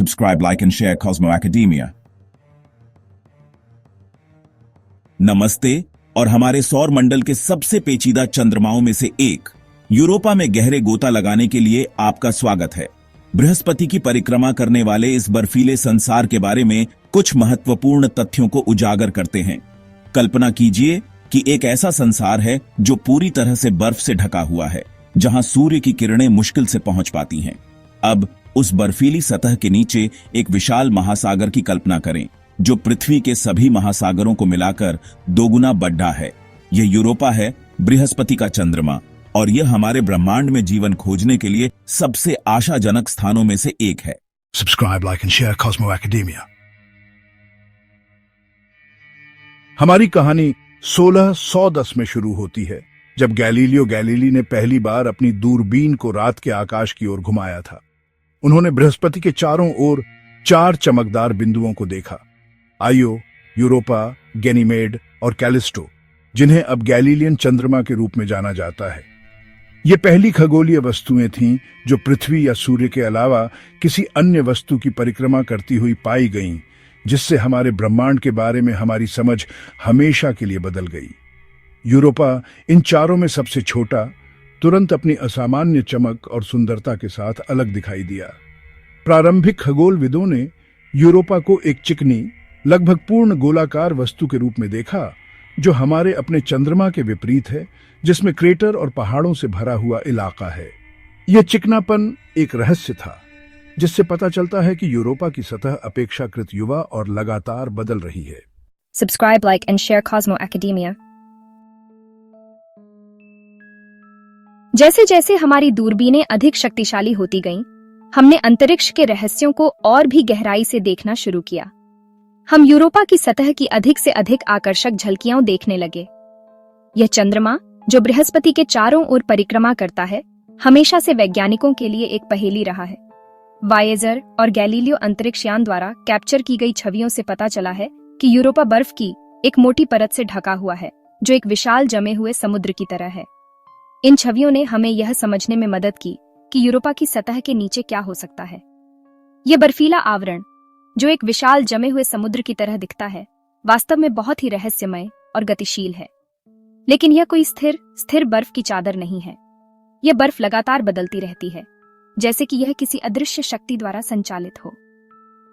Subscribe, like and share Cosmo Academia. नमस्ते और हमारे सौर मंडल के सबसे पेचीदा चंद्रमाओं में से एक यूरोपा में गहरे गोता लगाने के लिए आपका स्वागत है। बृहस्पति की परिक्रमा करने वाले इस बर्फीले संसार के बारे में कुछ महत्वपूर्ण तथ्यों को उजागर करते हैं। कल्पना कीजिए कि एक ऐसा संसार है जो पूरी तरह से बर्फ से ढका हुआ है, जहां सूर्य की किरणें मुश्किल से पहुंच पाती हैं। अब उस बर्फीली सतह के नीचे एक विशाल महासागर की कल्पना करें, जो पृथ्वी के सभी महासागरों को मिलाकर दोगुना बड़ा है। यह यूरोपा है, बृहस्पति का चंद्रमा, और यह हमारे ब्रह्मांड में जीवन खोजने के लिए सबसे आशाजनक स्थानों में से एक है। Subscribe, like and share Cosmo Academia. हमारी कहानी 1610 में शुरू होती है, जब गैलीलियो गैलीली ने पहली बार अपनी दूरबीन को रात के आकाश की ओर घुमाया था। उन्होंने बृहस्पति के चारों ओर 4 चमकदार बिंदुओं को देखा, आयो, यूरोपा, गैनीमेड और कैलिस्टो, जिन्हें अब गैलीलियन चंद्रमा के रूप में जाना जाता है। ये पहली खगोलीय वस्तुएं थीं जो पृथ्वी या सूर्य के अलावा किसी अन्य वस्तु की परिक्रमा करती हुई पाई गईं, जिससे हमारे ब्रह्मांड के बारे में हमारी समझ हमेशा के लिए बदल गई। यूरोपा इन चारों में सबसे छोटा, तुरंत अपनी असामान्य चमक और सुंदरता के साथ अलग दिखाई दिया। प्रारंभिक खगोलविदों ने यूरोपा को एक चिकनी, लगभग पूर्ण गोलाकार वस्तु के रूप में देखा, जो हमारे अपने चंद्रमा के विपरीत है, जिसमें क्रेटर और पहाड़ों से भरा हुआ इलाका है। यह चिकनापन एक रहस्य था, जिससे पता चलता है कि यूरोपा की सतह अपेक्षाकृत युवा और लगातार बदल रही है। Subscribe, like and share Cosmo Academia. जैसे जैसे हमारी दूरबीनें अधिक शक्तिशाली होती गईं, हमने अंतरिक्ष के रहस्यों को और भी गहराई से देखना शुरू किया। हम यूरोपा की सतह की अधिक से अधिक आकर्षक झलकियां देखने लगे। यह चंद्रमा, जो बृहस्पति के चारों ओर परिक्रमा करता है, हमेशा से वैज्ञानिकों के लिए एक पहेली रहा है। वायेजर और गैलीलियो अंतरिक्ष यान द्वारा कैप्चर की गई छवियों से पता चला है कि यूरोपा बर्फ की एक मोटी परत से ढका हुआ है, जो एक विशाल जमे हुए समुद्र की तरह है। इन छवियों ने हमें यह समझने में मदद की कि यूरोपा की सतह के नीचे क्या हो सकता है। यह बर्फीला आवरण, जो एक विशाल जमे हुए समुद्र की तरह दिखता है, वास्तव में बहुत ही रहस्यमय और गतिशील है। लेकिन यह कोई स्थिर बर्फ की चादर नहीं है। यह बर्फ लगातार बदलती रहती है, जैसे कि यह किसी अदृश्य शक्ति द्वारा संचालित हो।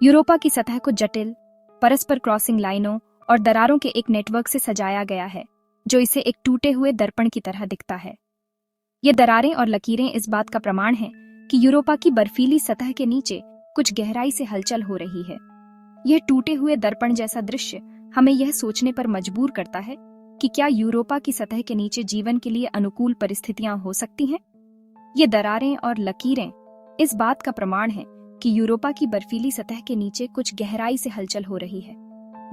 यूरोपा की सतह को जटिल, परस्पर क्रॉसिंग लाइनों और दरारों के एक नेटवर्क से सजाया गया है, जो इसे एक टूटे हुए दर्पण की तरह दिखता है। ये दरारें और लकीरें इस बात का प्रमाण हैं कि यूरोपा की बर्फीली सतह के नीचे कुछ गहराई से हलचल हो रही है। यह टूटे हुए दर्पण जैसा दृश्य हमें यह सोचने पर मजबूर करता है कि क्या यूरोपा की सतह के नीचे जीवन के लिए अनुकूल परिस्थितियां हो सकती हैं। ये दरारें और लकीरें इस बात का प्रमाण हैं कि यूरोपा की बर्फीली सतह के नीचे कुछ गहराई से हलचल हो रही है।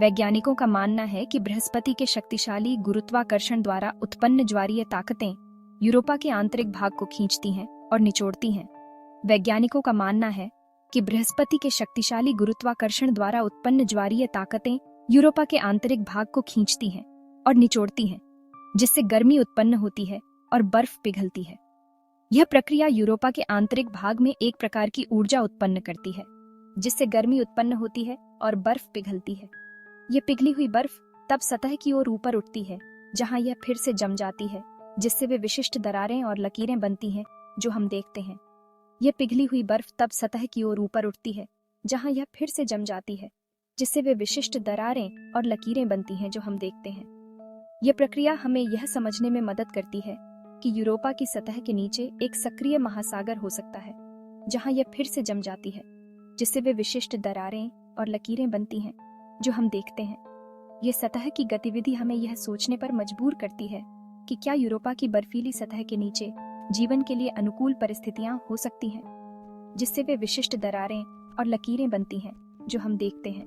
वैज्ञानिकों का मानना है कि बृहस्पति के शक्तिशाली गुरुत्वाकर्षण द्वारा उत्पन्न ज्वारीय ताकतें यूरोपा के आंतरिक भाग को खींचती हैं और निचोड़ती हैं। वैज्ञानिकों का मानना है कि बृहस्पति के शक्तिशाली गुरुत्वाकर्षण द्वारा उत्पन्न ज्वारीय ताकतें यूरोपा के आंतरिक भाग को खींचती हैं और निचोड़ती हैं, जिससे गर्मी उत्पन्न होती है और बर्फ पिघलती है। यह प्रक्रिया यूरोपा के आंतरिक भाग में एक प्रकार की ऊर्जा उत्पन्न करती है, जिससे गर्मी उत्पन्न होती है और बर्फ पिघलती है। यह पिघली हुई बर्फ तब सतह की ओर ऊपर उठती है, जहां यह फिर से जम जाती है, जिससे वे विशिष्ट दरारें और लकीरें बनती हैं, जो हम देखते हैं। यह पिघली हुई बर्फ तब सतह की ओर ऊपर उठती है, जहां यह फिर से जम जाती है, जिससे वे विशिष्ट दरारें और लकीरें बनती हैं, जो हम देखते हैं। यह प्रक्रिया हमें यह समझने में मदद करती है कि यूरोपा की सतह के नीचे एक सक्रिय महासागर हो सकता है, जहां यह फिर से जम जाती है, जिससे वे विशिष्ट दरारें और लकीरें बनती हैं, जो हम देखते हैं। यह सतह की गतिविधि हमें यह सोचने पर मजबूर करती है कि क्या यूरोपा की बर्फीली सतह के नीचे जीवन के लिए अनुकूल परिस्थितियां हो सकती हैं, जिससे वे विशिष्ट दरारें और लकीरें बनती हैं, जो हम देखते हैं।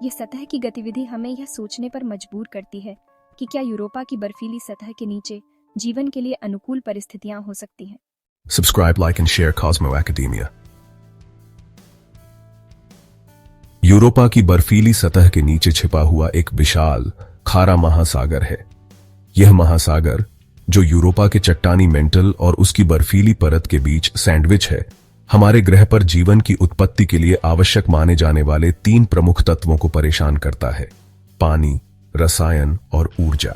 यह सतह की गतिविधि हमें यह सोचने पर मजबूर करती है कि क्या यूरोपा की बर्फीली सतह के नीचे जीवन के लिए अनुकूल परिस्थितियां हो सकती हैं। Subscribe, like and share Cosmo Academia. Europa की बर्फीली सतह के नीचे छिपा हुआ एक विशाल खारा महासागर है। यह महासागर, जो यूरोपा के चट्टानी मेंटल और उसकी बर्फीली परत के बीच सैंडविच है, हमारे ग्रह पर जीवन की उत्पत्ति के लिए आवश्यक माने जाने वाले 3 प्रमुख तत्वों को परेशान करता है: पानी, रसायन और ऊर्जा।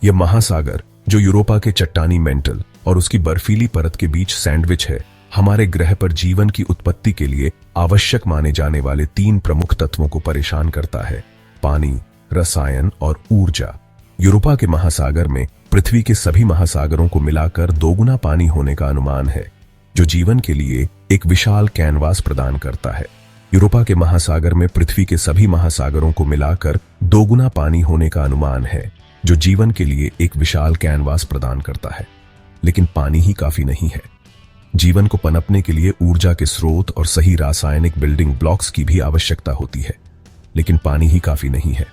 यह महासागर, जो यूरोपा के चट्टानी मेंटल और उसकी बर्फीली परत के बीच सैंडविच है, हमारे ग्रह पर जीवन की उत्पत्ति के लिए आवश्यक माने जाने वाले 3 प्रमुख तत्वों को परेशान करता है: पानी, रसायन और ऊर्जा। यूरोपा के महासागर में पृथ्वी के सभी महासागरों को मिलाकर 2 गुना पानी होने का अनुमान है, जो जीवन के लिए एक विशाल कैनवास प्रदान करता है। यूरोपा के महासागर में पृथ्वी के सभी महासागरों को मिलाकर 2 गुना पानी होने का अनुमान है, जो जीवन के लिए एक विशाल कैनवास प्रदान करता है। लेकिन पानी ही काफी नहीं है। जीवन को पनपने के लिए ऊर्जा के स्रोत और सही रासायनिक बिल्डिंग ब्लॉक्स की भी आवश्यकता होती है, लेकिन पानी ही काफी नहीं है।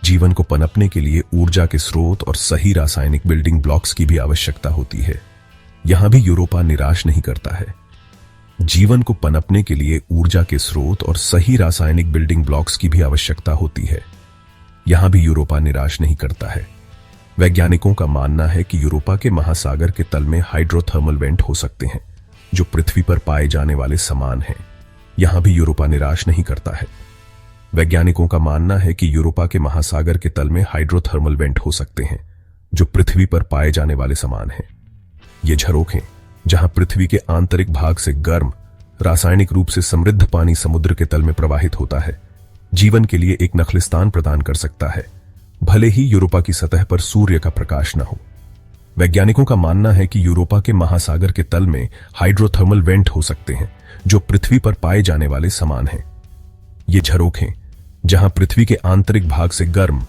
जीवन को पनपने के लिए ऊर्जा के स्रोत और सही रासायनिक बिल्डिंग ब्लॉक्स की भी आवश्यकता होती है। यहां भी यूरोपा निराश नहीं करता है। जीवन को पनपने के लिए ऊर्जा के स्रोत और सही रासायनिक बिल्डिंग ब्लॉक्स की भी आवश्यकता होती है। यहां भी यूरोपा निराश नहीं करता है। वैज्ञानिकों का मानना है कि यूरोपा के महासागर के तल में हाइड्रोथर्मल वेंट हो सकते हैं, जो पृथ्वी पर पाए जाने वाले समान हैं। यहां भी यूरोपा निराश नहीं करता है। वैज्ञानिकों का मानना है कि यूरोपा के महासागर के तल में हाइड्रोथर्मल वेंट हो सकते हैं, जो पृथ्वी पर पाए जाने वाले समान हैं। ये झरोखे, जहां पृथ्वी के आंतरिक भाग से गर्म, रासायनिक रूप से समृद्ध पानी समुद्र के तल में प्रवाहित होता है, जीवन के लिए एक नखलिस्तान प्रदान कर सकता है, भले ही यूरोपा की सतह पर सूर्य का प्रकाश न हो। वैज्ञानिकों का मानना है कि यूरोपा के महासागर के तल में हाइड्रोथर्मल वेंट हो सकते हैं, जो पृथ्वी पर पाए जाने वाले समान हैं। ये झरोखे, जहां पृथ्वी के आंतरिक भाग से गर्म,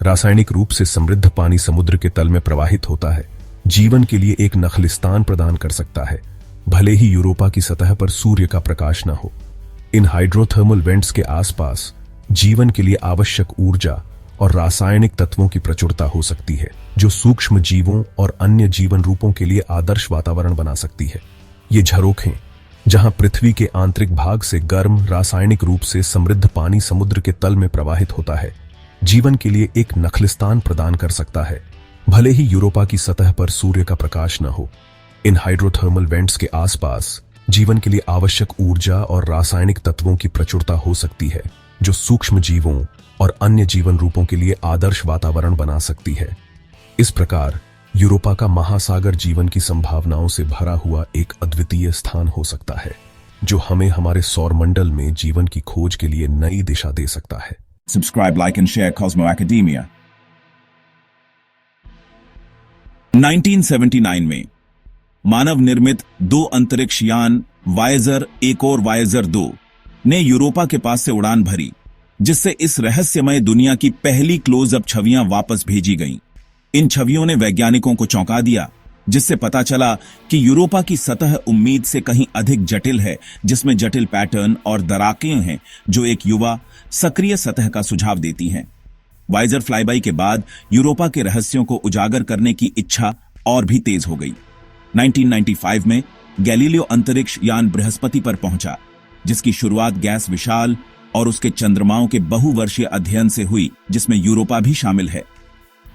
रासायनिक रूप से समृद्ध पानी समुद्र के तल में प्रवाहित होता है, जीवन के लिए एक नखलिस्तान प्रदान कर सकता है, भले ही यूरोपा की सतह पर सूर्य का प्रकाश न हो। इन हाइड्रोथर्मल वेंट्स के आसपास जीवन के लिए आवश्यक ऊर्जा और रासायनिक तत्वों की प्रचुरता हो सकती है, जो सूक्ष्म जीवों और अन्य जीवन रूपों के लिए आदर्श वातावरण बना सकती है। ये झरोखे, जहां पृथ्वी के आंतरिक भाग से गर्म, रासायनिक रूप से समृद्ध पानी समुद्र के तल में प्रवाहित होता है, जीवन के लिए एक नखलिस्तान प्रदान कर सकता है, भले ही यूरोपा की सतह पर सूर्य का प्रकाश न हो। इन हाइड्रोथर्मल वेंट्स के आसपास जीवन के लिए आवश्यक ऊर्जा और रासायनिक तत्वों की प्रचुरता हो सकती है, जो सूक्ष्म जीवों और अन्य जीवन रूपों के लिए आदर्श वातावरण बना सकती है। इस प्रकार यूरोपा का महासागर जीवन की संभावनाओं से भरा हुआ एक अद्वितीय स्थान हो सकता है, जो हमें हमारे सौरमंडल में जीवन की खोज के लिए नई दिशा दे सकता है। Subscribe, like and share Cosmo Academia। 1979 में मानव निर्मित 2 अंतरिक्ष यान वायेजर 1 और वायेजर 2 ने यूरोपा के पास से उड़ान भरी, जिससे इस रहस्यमय दुनिया की पहली क्लोजअप छवियां वापस भेजी गईं। इन छवियों ने वैज्ञानिकों को चौंका दिया, जिससे पता चला कि यूरोपा की सतह उम्मीद से कहीं अधिक जटिल है, जिसमें जटिल पैटर्न और दराकें हैं, जो एक युवा सक्रिय सतह का सुझाव देती हैं। वायेजर फ्लाईबाई के बाद यूरोपा के रहस्यों को उजागर करने की इच्छा और भी तेज हो गई। 1995 में गैलीलियो अंतरिक्ष यान बृहस्पति पर पहुंचा, जिसकी शुरुआत गैस विशाल और उसके चंद्रमाओं के बहुवर्षीय अध्ययन से हुई, जिसमें यूरोपा भी शामिल है।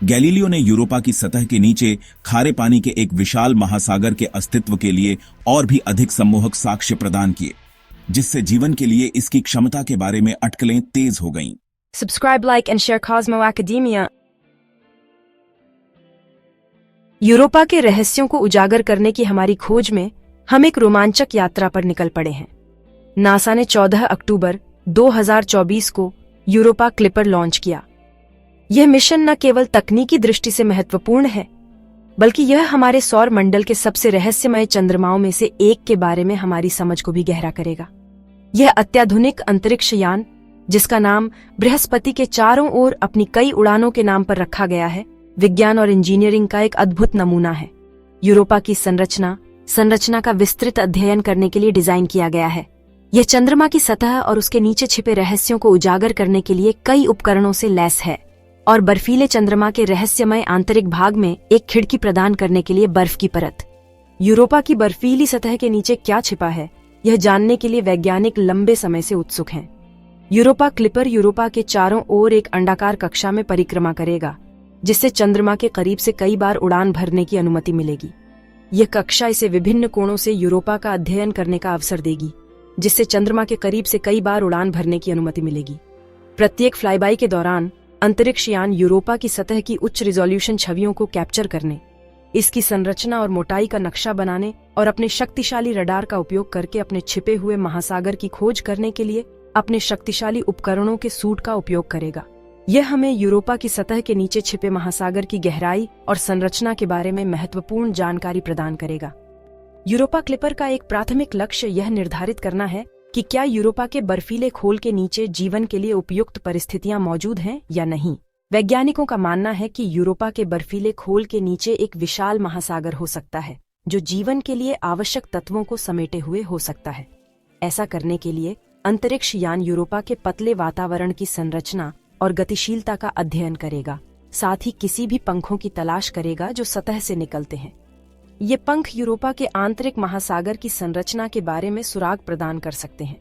गैलीलियो ने यूरोपा की सतह के नीचे खारे पानी के एक विशाल महासागर के अस्तित्व के लिए और भी अधिक सम्मोहक साक्ष्य प्रदान किए, जिससे जीवन के लिए इसकी क्षमता के बारे में अटकलें तेज हो गईं। Subscribe, like and share Cosmo Academia। Europa के रहस्यों को उजागर करने की हमारी खोज में हम एक रोमांचक यात्रा पर निकल पड़े हैं। नासा ने 14 अक्टूबर 2024 को यूरोपा क्लिपर लॉन्च किया। यह मिशन न केवल तकनीकी दृष्टि से महत्वपूर्ण है, बल्कि यह हमारे सौर मंडल के सबसे रहस्यमय चंद्रमाओं में से एक के बारे में हमारी समझ को भी गहरा करेगा। यह अत्याधुनिक अंतरिक्ष यान, जिसका नाम बृहस्पति के चारों ओर अपनी कई उड़ानों के नाम पर रखा गया है, विज्ञान और इंजीनियरिंग का एक अद्भुत नमूना है। यूरोपा की संरचना का विस्तृत अध्ययन करने के लिए डिजाइन किया गया है। यह चंद्रमा की सतह और उसके नीचे छिपे रहस्यों को उजागर करने के लिए कई उपकरणों से लैस है और बर्फीले चंद्रमा के रहस्यमय आंतरिक भाग में एक खिड़की प्रदान करने के लिए बर्फ की परत। यूरोपा की बर्फीली सतह के नीचे क्या छिपा है, यह जानने के लिए वैज्ञानिक लंबे समय से उत्सुक हैं। यूरोपा क्लिपर यूरोपा के चारों ओर एक अंडाकार कक्षा में परिक्रमा करेगा, जिससे चंद्रमा के करीब से कई बार उड़ान भरने की अनुमति मिलेगी। यह कक्षा इसे विभिन्न कोणों से यूरोपा का अध्ययन करने का अवसर देगी, जिससे चंद्रमा के करीब से कई बार उड़ान भरने की अनुमति मिलेगी। प्रत्येक फ्लाईबाई के दौरान अंतरिक्ष यान यूरोपा की सतह की उच्च रिजोल्यूशन छवियों को कैप्चर करने, इसकी संरचना और मोटाई का नक्शा बनाने और अपने शक्तिशाली रडार का उपयोग करके अपने छिपे हुए महासागर की खोज करने के लिए अपने शक्तिशाली उपकरणों के सूट का उपयोग करेगा। यह हमें यूरोपा की सतह के नीचे छिपे महासागर की गहराई और संरचना के बारे में महत्वपूर्ण जानकारी प्रदान करेगा। यूरोपा क्लिपर का एक प्राथमिक लक्ष्य यह निर्धारित करना है कि क्या यूरोपा के बर्फीले खोल के नीचे जीवन के लिए उपयुक्त परिस्थितियां मौजूद हैं या नहीं। वैज्ञानिकों का मानना है कि यूरोपा के बर्फीले खोल के नीचे एक विशाल महासागर हो सकता है, जो जीवन के लिए आवश्यक तत्वों को समेटे हुए हो सकता है। ऐसा करने के लिए अंतरिक्ष यान यूरोपा के पतले वातावरण की संरचना और गतिशीलता का अध्ययन करेगा, साथ ही किसी भी पंखों की तलाश करेगा जो सतह से निकलते हैं। ये पंख यूरोपा के आंतरिक महासागर की संरचना के बारे में सुराग प्रदान कर सकते हैं।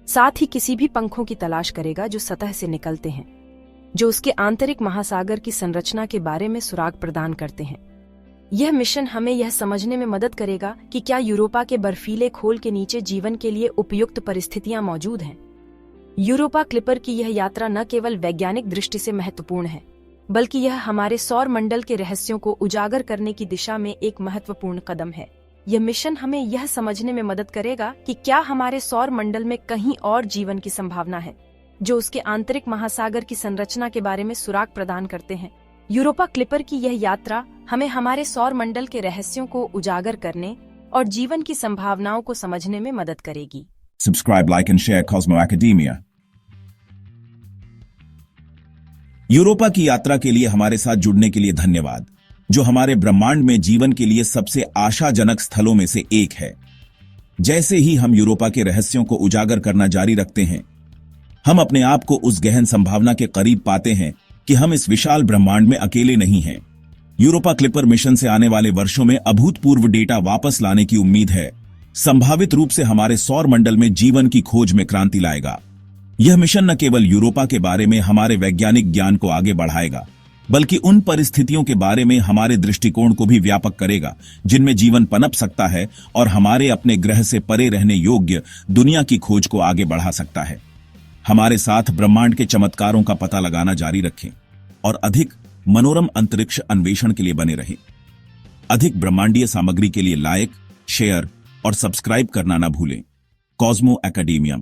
साथ ही किसी भी पंखों की तलाश करेगा जो सतह से निकलते हैं, जो उसके आंतरिक महासागर की संरचना के बारे में सुराग प्रदान करते हैं। यह मिशन हमें यह समझने में मदद करेगा कि क्या यूरोपा के बर्फीले खोल के नीचे जीवन के लिए उपयुक्त परिस्थितियां मौजूद हैं। यूरोपा क्लिपर की यह यात्रा न केवल वैज्ञानिक दृष्टि से महत्वपूर्ण है, बल्कि यह हमारे सौर मंडल के रहस्यों को उजागर करने की दिशा में एक महत्वपूर्ण कदम है। यह मिशन हमें यह समझने में मदद करेगा कि क्या हमारे सौर मंडल में कहीं और जीवन की संभावना है, जो उसके आंतरिक महासागर की संरचना के बारे में सुराग प्रदान करते हैं। यूरोपा क्लिपर की यह यात्रा हमें हमारे सौर मंडल के रहस्यों को उजागर करने और जीवन की संभावनाओं को समझने में मदद करेगी। Subscribe, like and share Cosmo Academia। Europa की यात्रा के लिए हमारे साथ जुड़ने के लिए धन्यवाद, जो हमारे ब्रह्मांड में जीवन के लिए सबसे आशाजनक स्थलों में से एक है। जैसे ही हम यूरोपा के रहस्यों को उजागर करना जारी रखते हैं, हम अपने आप को उस गहन संभावना के करीब पाते हैं कि हम इस विशाल ब्रह्मांड में अकेले नहीं हैं। यूरोपा क्लिपर मिशन से आने वाले वर्षों में अभूतपूर्व डेटा वापस लाने की उम्मीद है, संभावित रूप से हमारे सौर मंडल में जीवन की खोज में क्रांति लाएगा। यह मिशन न केवल यूरोपा के बारे में हमारे वैज्ञानिक ज्ञान को आगे बढ़ाएगा, बल्कि उन परिस्थितियों के बारे में हमारे दृष्टिकोण को भी व्यापक करेगा जिनमें जीवन पनप सकता है और हमारे अपने ग्रह से परे रहने योग्य दुनिया की खोज को आगे बढ़ा सकता है। हमारे साथ ब्रह्मांड के चमत्कारों का पता लगाना जारी रखें और अधिक मनोरम अंतरिक्ष अन्वेषण के लिए बने रहें। अधिक ब्रह्मांडीय सामग्री के लिए लाइक, शेयर और सब्सक्राइब करना न भूलें। Cosmo academia.